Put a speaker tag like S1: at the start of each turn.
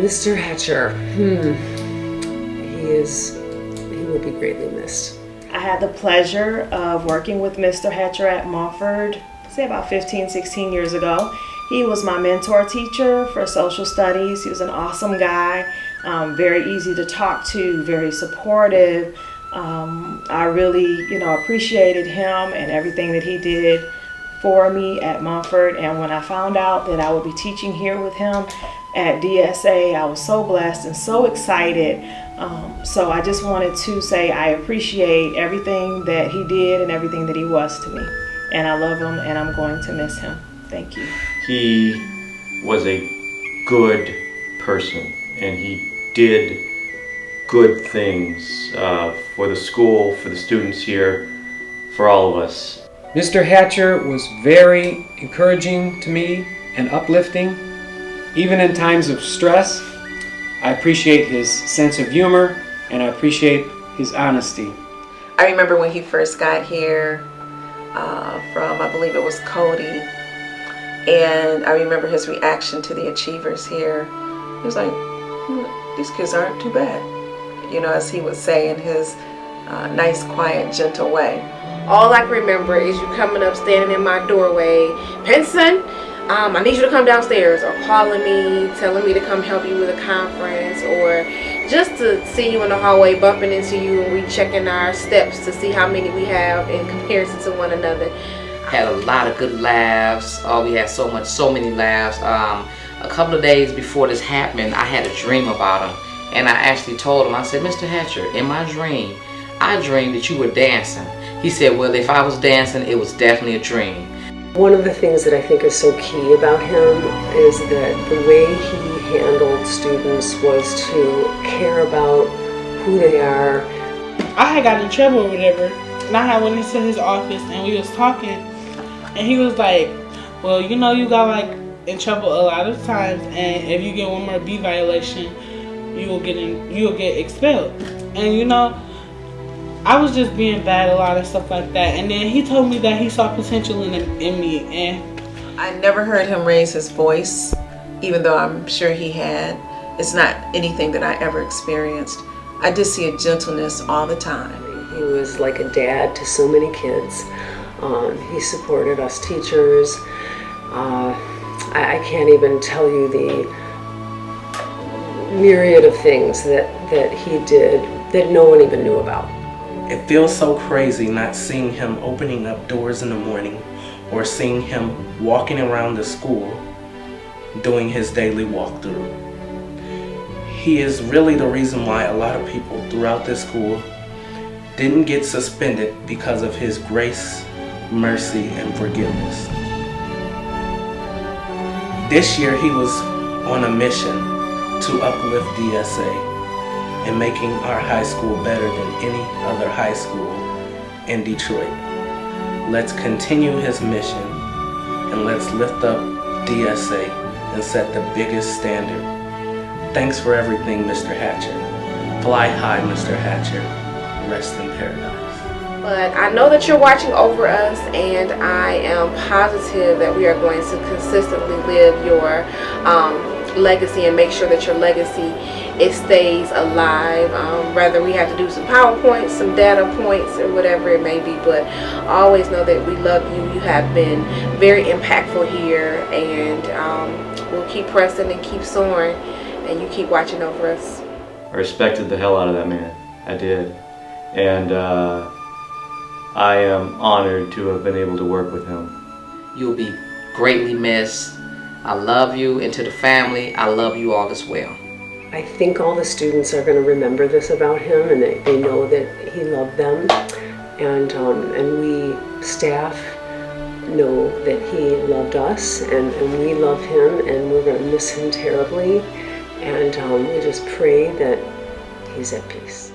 S1: Mr. Hoetger, he will be greatly missed.
S2: I had the pleasure of working with Mr. Hoetger at Montford, say about 15, 16 years ago. He was my mentor teacher for social studies. He was an awesome guy, very easy to talk to, very supportive. I really, appreciated him and everything that he did for me at Montford. And when I found out that I would be teaching here with him at DSA, I was so blessed and so excited. So I just wanted to say I appreciate everything that he did and everything that he was to me. And I love him and I'm going to miss him. Thank you.
S3: He was a good person and he did good things for the school, for the students here, for all of us.
S4: Mr. Hoetger was very encouraging to me and uplifting. Even in times of stress, I appreciate his sense of humor and I appreciate his honesty.
S5: I remember when he first got here from, I believe it was Cody, and I remember his reaction to the achievers here. He was like, these kids aren't too bad, as he would say in his nice, quiet, gentle way.
S6: All I can remember is you coming up, standing in my doorway, Penson, I need you to come downstairs, or calling me, telling me to come help you with a conference, or just to see you in the hallway, bumping into you, and we checking our steps to see how many we have in comparison to one another.
S7: Had a lot of good laughs. We had so many laughs. A couple of days before this happened, I had a dream about him, and I actually told him, I said, Mr. Hoetger, in my dream, I dreamed that you were dancing. He said, well, if I was dancing, it was definitely a dream.
S1: One of the things that I think is so key about him is that the way he handled students was to care about who they are.
S8: I had gotten in trouble or whatever, and I had went into his office and we was talking, and he was like, well, you got in trouble a lot of times, and if you get one more B violation, you'll get expelled. And I was just being bad a lot of stuff like that, and then he told me that he saw potential in me, and
S5: I never heard him raise his voice, even though I'm sure he had. It's not anything that I ever experienced. I did see a gentleness all the time.
S1: He was like a dad to so many kids. He supported us teachers. I can't even tell you the myriad of things that he did that no one even knew about.
S9: It feels so crazy not seeing him opening up doors in the morning or seeing him walking around the school doing his daily walkthrough. He is really the reason why a lot of people throughout this school didn't get suspended because of his grace, mercy, and forgiveness. This year he was on a mission to uplift DSA and making our high school better than any other high school in Detroit. Let's continue his mission and let's lift up DSA and set the biggest standard. Thanks for everything, Mr. Hoetger. Fly high, Mr. Hoetger. Rest in paradise.
S6: But I know that you're watching over us, and I am positive that we are going to consistently live your legacy and make sure that your legacy stays alive. Whether we have to do some PowerPoints, some data points, or whatever it may be, but always know that we love you. You have been very impactful here, and we'll keep pressing and keep soaring, and you keep watching over us.
S3: I respected the hell out of that man. I did. And I am honored to have been able to work with him.
S7: You'll be greatly missed. I love you, and to the family, I love you all as well.
S1: I think all the students are going to remember this about him, and they know that he loved them, and we staff know that he loved us, and we love him, and we're going to miss him terribly, and we just pray that he's at peace.